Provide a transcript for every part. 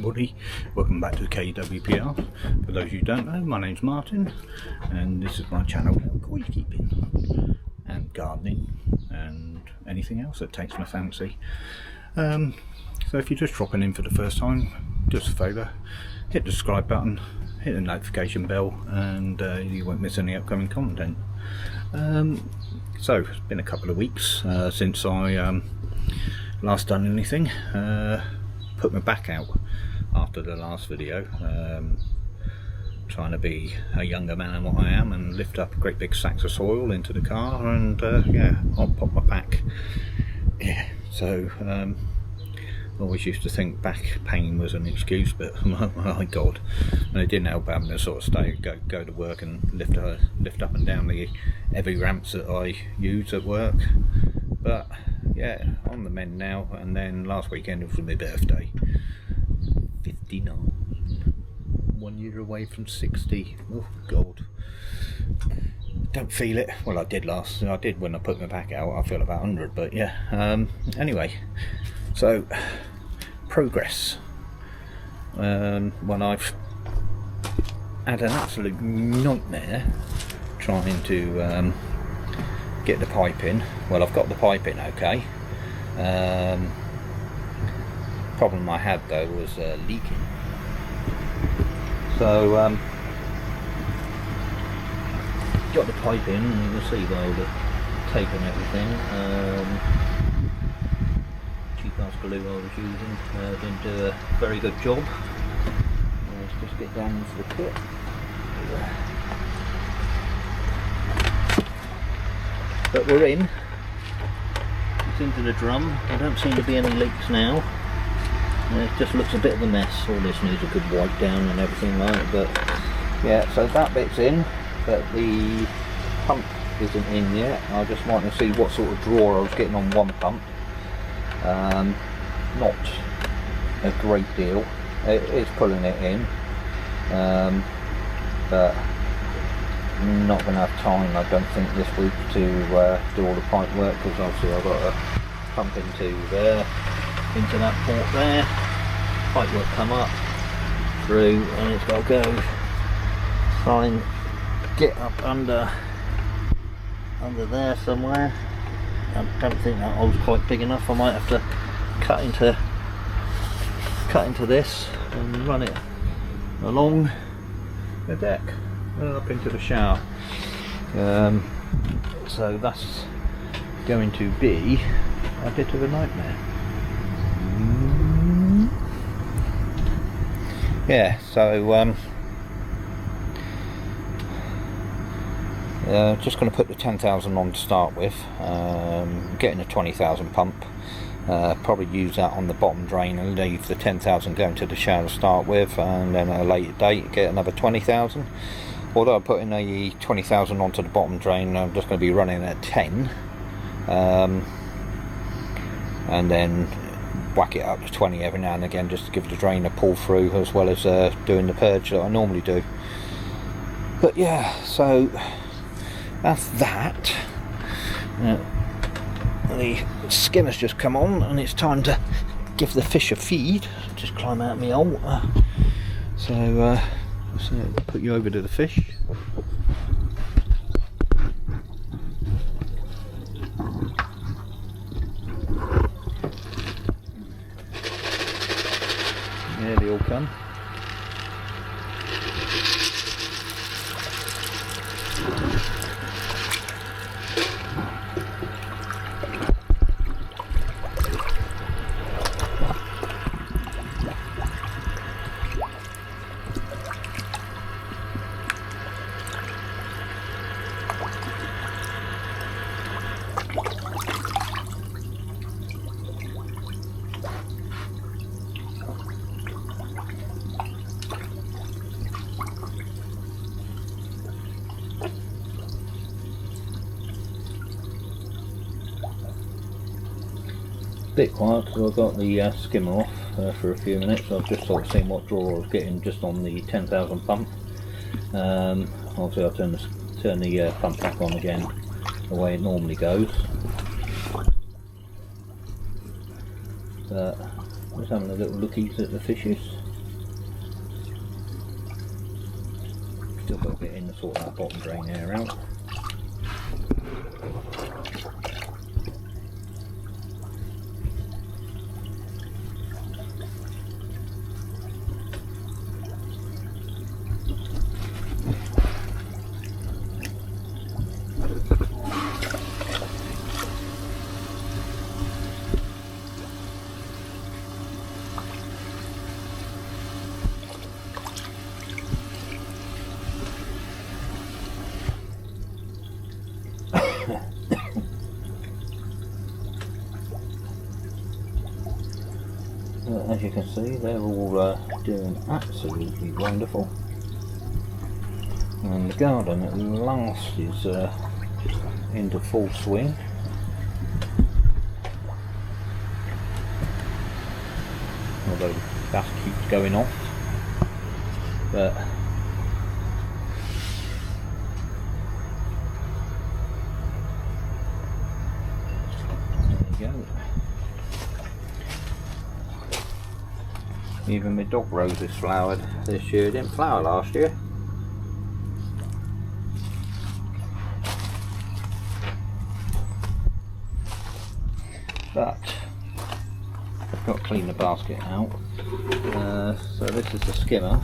everybody, welcome back to KWPR. For those of you who don't know, my name's Martin and this is my channel on koi keeping and gardening and anything else that takes my fancy. So if you're just dropping in for the first time, just a favour, hit the subscribe button, hit the notification bell, and you won't miss any upcoming content. So it's been a couple of weeks since I last done anything. Put my back out after the last video, trying to be a younger man than what I am and lift up great big sacks of soil into the car, and yeah, I'll pop my back. Yeah, so I always used to think back pain was an excuse, but my god, and it didn't help having to sort of go to work and lift up and down the heavy ramps that I use at work. But yeah, on the mend now. And then last weekend it was my birthday, 59, 1 year away from 60. Oh god, don't feel it. Well, I did when I put my back out. I feel about 100, but yeah. Anyway, so progress. When I've had an absolute nightmare trying to get the pipe in. Well, I've got the pipe in okay. Problem I had though was leaking. So got the pipe in, and you can see by all the tape and everything. Cheap ass glue I was using didn't do a very good job. Let's just get down into the pit. But we're in. It's into the drum. There don't seem to be any leaks now. It just looks a bit of a mess. All this needs a good wipe down and everything like that. But yeah, so that bit's in, but the pump isn't in yet. I just wanted to see what sort of draw I was getting on one pump. Not a great deal. It's pulling it in, but not going to have time, I don't think, this week to do all the pipe work, because obviously I've got to pump into there, into that port there, pipe work come up through, and it's got to go try and get up under there somewhere. I don't think that hole's quite big enough. I might have to cut into this and run it along the deck up into the shower. So that's going to be a bit of a nightmare. Yeah, so just going to put the 10,000 on to start with, getting a 20,000 pump. Probably use that on the bottom drain and leave the 10,000 going to the shower to start with, and then at a later date get another 20,000. Although I'm putting a 20,000 onto the bottom drain, I'm just going to be running at 10, and then whack it up to 20 every now and again, just to give the drain a pull through, as well as doing the purge that I normally do. But yeah, so that's that. The skimmer's just come on, and it's time to give the fish a feed. Just climb out of my hole. So put you over to the fish. There they all come. Bit quiet because I've got the skimmer off for a few minutes. I've just sort of seen what draw I was getting just on the 10,000 pump. Obviously I'll turn the pump back on again the way it normally goes. But just having a little lookies at the fishes. Still got a bit in to sort that bottom drain air out. As you can see, they're all doing absolutely wonderful, and the garden at last is into full swing. Although gas keeps going off, but there you go. Even my dog roses flowered this year. Didn't flower last year. But I've got to clean the basket out. So this is the skimmer.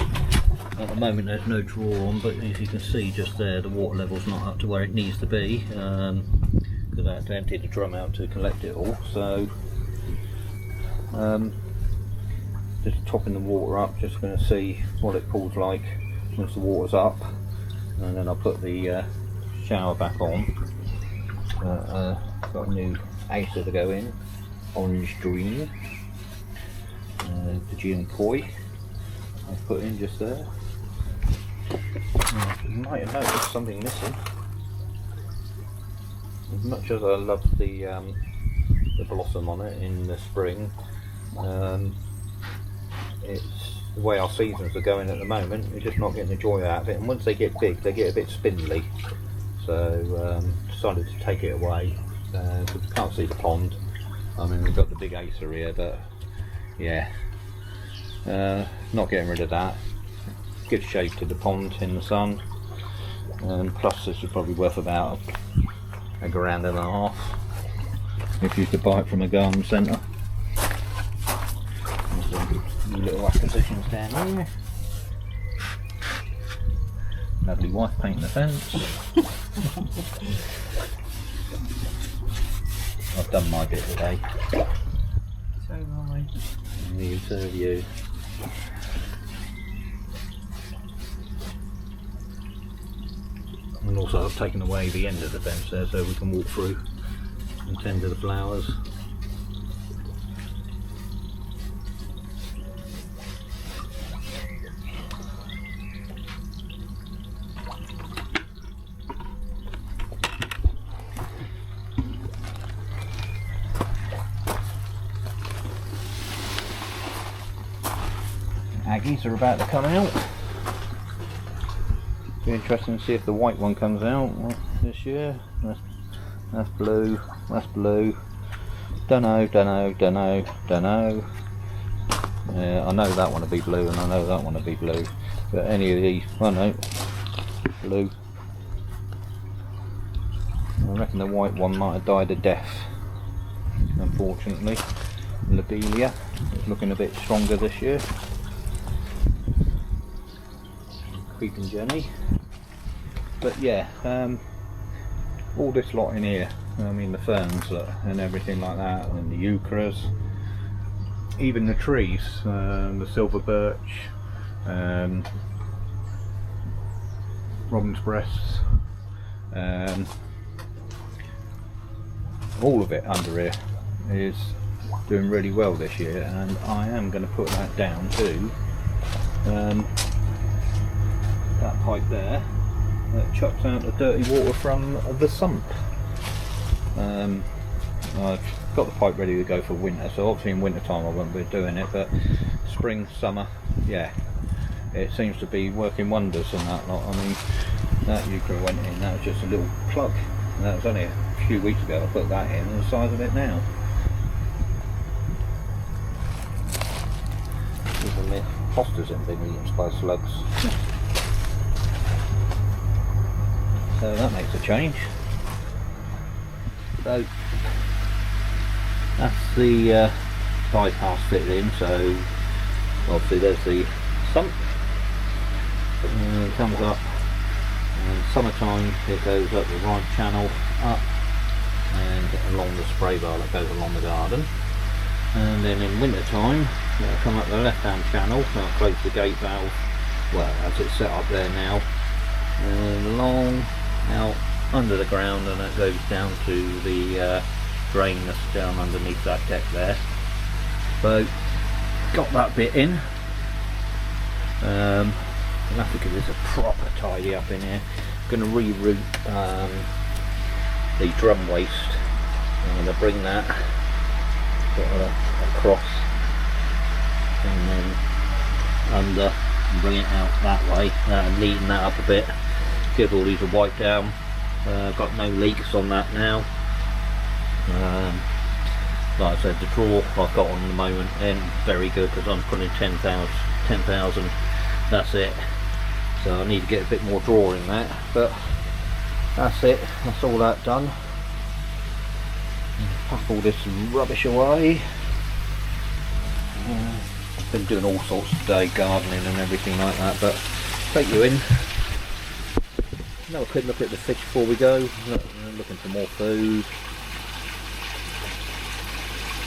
At the moment there's no draw on, but as you can see just there, the water level's not up to where it needs to be, because I had to empty the drum out to collect it all. So just topping the water up, just going to see what it pulls like once the water's up, and then I'll put the shower back on. Got a new Acer to go in, orange green, the June koi I've put in just there. You might have noticed something missing. As much as I love the blossom on it in the spring, it's the way our seasons are going at the moment, we're just not getting the joy out of it, and once they get big they get a bit spindly, so decided to take it away. We can't see the pond. I mean, we've got the big Acer here, but yeah, not getting rid of that. Gives shade to the pond in the sun, plus this is probably worth about £1.50 if you could buy it from a garden centre. Little acquisitions down here. Lovely wife painting the fence. I've done my bit today. So have I. You too, you. And also I've taken away the end of the fence there so we can walk through and tend to the flowers. Aggies are about to come out. Be interesting to see if the white one comes out this year. That's blue. That's blue. Dunno. Yeah, I know that one will be blue, and I know that one will be blue. But any of these, I know, blue. I reckon the white one might have died a death, unfortunately. Lobelia is looking a bit stronger this year. Creeping Jenny. But yeah, all this lot in here, I mean the ferns and everything like that, and the euchras, even the trees, the silver birch, robin's breasts, all of it under here is doing really well this year, and I am going to put that down to that pipe there that chucks out the dirty water from the sump. I've got the pipe ready to go for winter, so obviously in winter time I won't be doing it, but spring, summer, yeah, it seems to be working wonders and that lot. I mean, that euchre went in, that was just a little plug, and that was only a few weeks ago I put that in, and the size of it now. Even the hostas have been eaten by slugs. So that makes a change. So that's the bypass fitted in, so obviously there's the sump, comes up, and summertime it goes up the right channel up and along the spray bar that goes along the garden, and then in winter time it'll come up the left hand channel, so I'll close the gate valve, well as it's set up there now, and along out under the ground, and it goes down to the drain that's down underneath that deck there. So got that bit in. I'll have to give this a proper tidy up in here. Going to reroute the drum waste. I'm going to bring that across and then under and bring it out that way, neaten that up a bit, give all these a wipe down. Got no leaks on that now. Like I said, the draw I've got on the moment ain't very good because I'm putting 10,000, that's it. So I need to get a bit more draw in that, but that's it, that's all that done. Pack all this rubbish away. Been doing all sorts today, gardening and everything like that, but take you in. Have a quick look at the fish before we go. Looking for more food.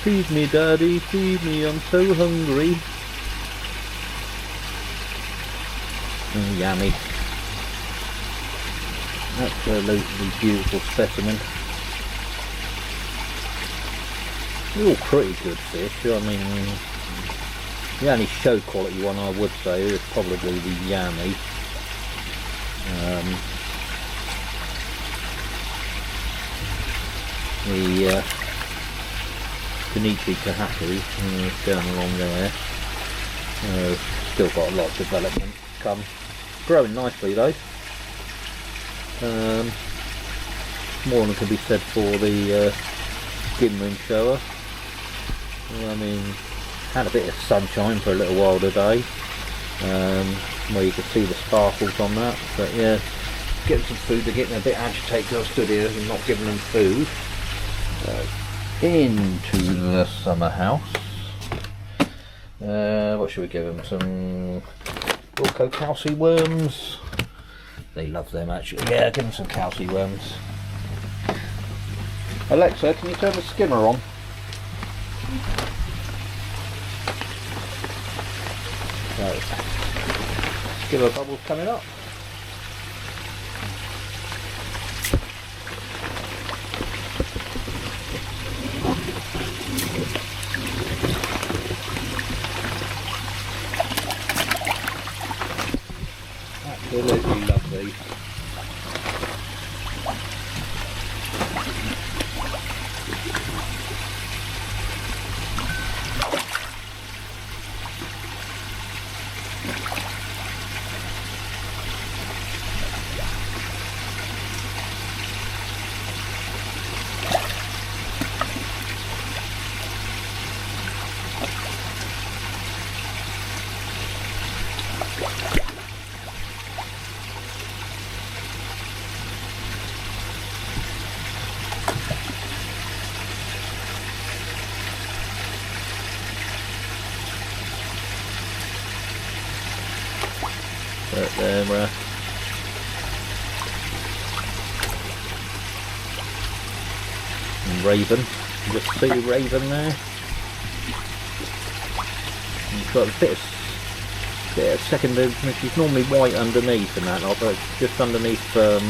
Feed me, Daddy, feed me, I'm so hungry. Yummy. Absolutely beautiful specimen. They're all pretty good fish. I mean, the only show quality one I would say is probably the yummy. The Kenichi Kahaku down along there. Still got a lot of development to come. Growing nicely though. More than can be said for the Ginrin shower. I mean, had a bit of sunshine for a little while today, where you could see the sparkles on that. But yeah, getting some food. They're getting a bit agitated. I stood here and not giving them food. Into the summer house. What should we give them? Some Wilco calci worms. They love them actually. Yeah, give them some calci worms. Alexa, can you turn the skimmer on? So, skimmer bubbles coming up. Absolutely lovely. But there, and Raven, you just see Raven there. And you've got a bit of secondary, she's normally white underneath and that, but just underneath her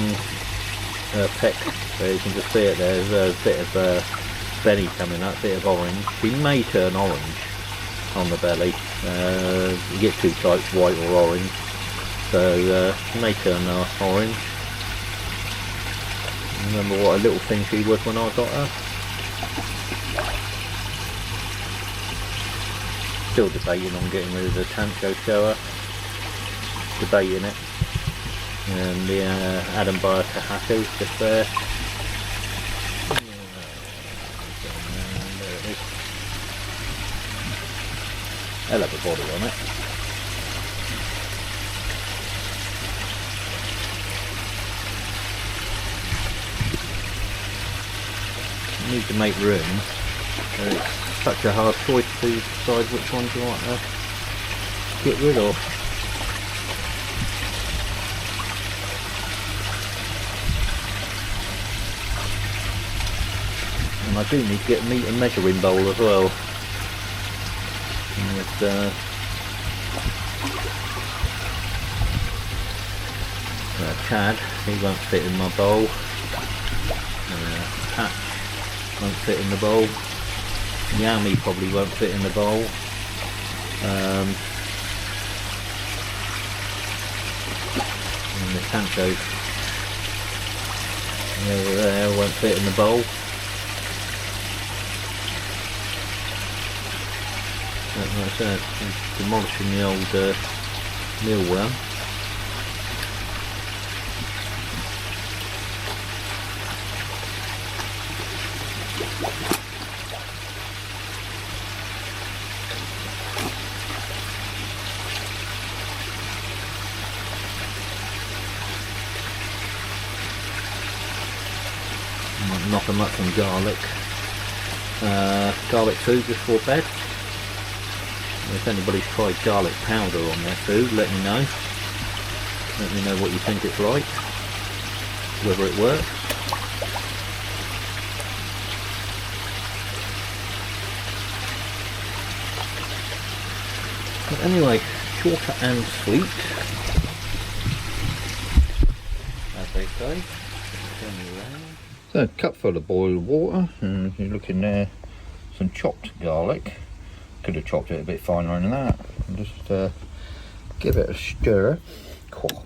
peck, so you can just see it there. There's a bit of belly coming up, a bit of orange. She may turn orange on the belly. You get two types, white or orange. So may turn orange. Remember what a little thing she was when I got her. Still debating on getting rid of the Tancho shower. Debating it. And the Adam Bayer Kahaku just there. There it is. Hell of a body on it. need to make room. It's such a hard choice to decide which ones you want to get rid of. And I do need to get a meat and measuring bowl as well. And Chad, he won't fit in my bowl. Patch won't fit in the bowl. Yami probably won't fit in the bowl. And the Sancho over there won't fit in the bowl. Like I said, demolishing the old mealworm. Might knock them up some garlic. Garlic food just for bed. If anybody's tried garlic powder on their food, let me know. Let me know what you think it's like, whether it works. But anyway, short and sweet, as they say. Turn me around. So, a cup full of boiled water, and you're looking there, some chopped garlic. Could have chopped it a bit finer than that. And just give it a stir. Oh,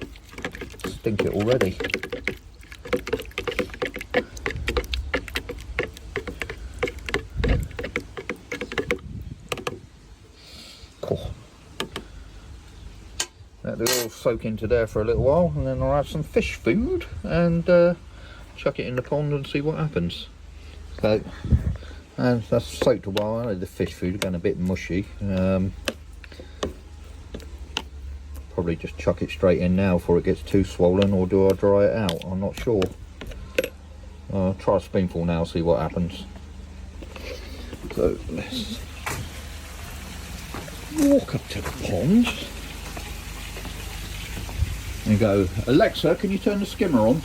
stink it already. Oh. Let it all soak into there for a little while, and then I'll have some fish food and chuck it in the pond and see what happens. So. And that's soaked a while. I know the fish food going a bit mushy. Probably just chuck it straight in now before it gets too swollen, or do I dry it out? I'm not sure. I'll try a spoonful now, see what happens. So let's walk up to the pond and go, Alexa, can you turn the skimmer on?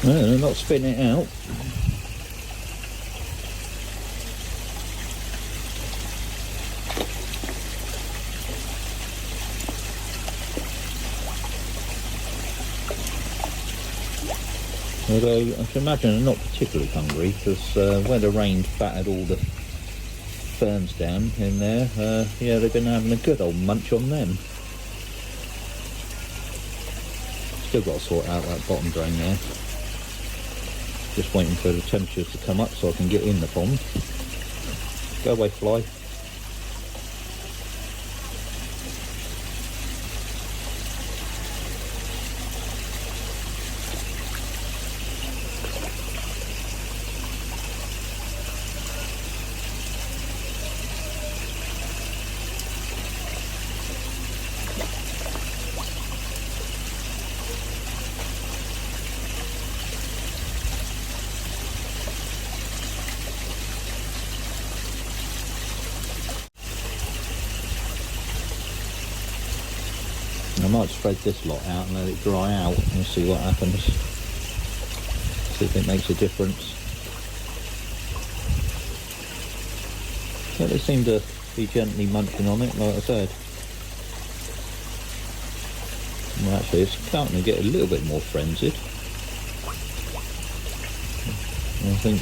No, not spin it out. Although I can imagine they're not particularly hungry, because where the rain's battered all the ferns down in there, yeah, they've been having a good old munch on them. Still got to sort out that bottom drain there. Just waiting for the temperatures to come up so I can get in the pond. Go away, fly. I might spread this lot out and let it dry out and see what happens. See if it makes a difference. But they seem to be gently munching on it, like I said. Well, actually, it's starting to get a little bit more frenzied. I think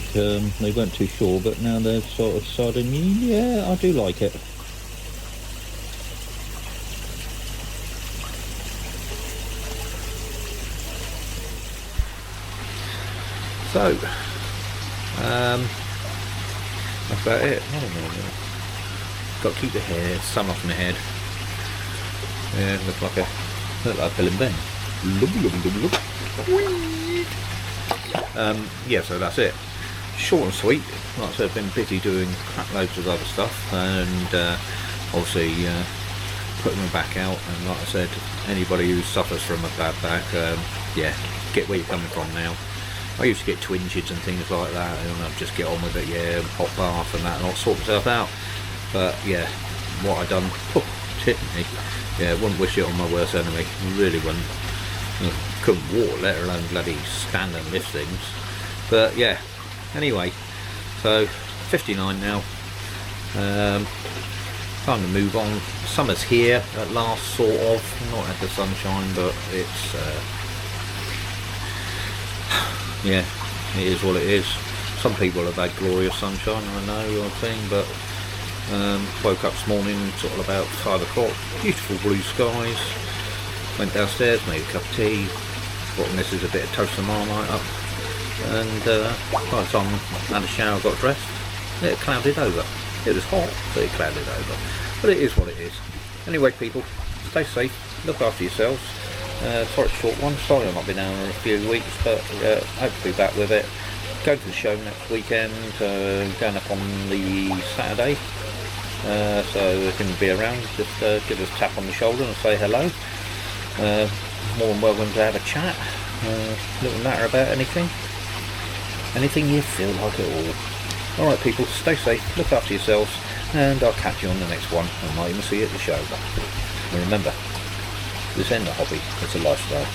they weren't too sure, but now they're sort of deciding, yeah, I do like it. So, that's about it. Got to keep the hair, sun off my head. Yeah, look like a Bill and Ben. Yeah, so that's it. Short and sweet. Like I said, I've been busy doing crap loads of other stuff, and obviously putting my back out. And like I said, anybody who suffers from a bad back, yeah, get where you're coming from now. I used to get twinges and things like that, and I'd just get on with it, yeah, hot bath and that, and I'll sort myself out. But yeah, what I done, hit me. Yeah, wouldn't wish it on my worst enemy. Really wouldn't. Couldn't walk, let alone bloody stand and lift things. But yeah, anyway, so 59 now. Time to move on. Summer's here at last, sort of. Not had the sunshine, but it's yeah, it is what it is. Some people have had glorious sunshine, I know, I think, but woke up this morning sort of about 5 o'clock, beautiful blue skies. Went downstairs, made a cup of tea, brought Mrs. a bit of toast and marmite up, and by the time I had a shower, got dressed, it clouded over. It was hot, but it clouded over. But it is what it is. Anyway, people, stay safe, look after yourselves. Sorry, it's a short one. Sorry I've not been down in a few weeks, but hope to be back with it. Go to the show next weekend, going up on the Saturday. So if you can be around, just give us a tap on the shoulder and say hello. More than welcome to have a chat. Little matter about anything you feel like at all. Alright people, stay safe, look after yourselves, and I'll catch you on the next one. I might even see you at the show. And remember, this ain't a hobby, it's a lifestyle.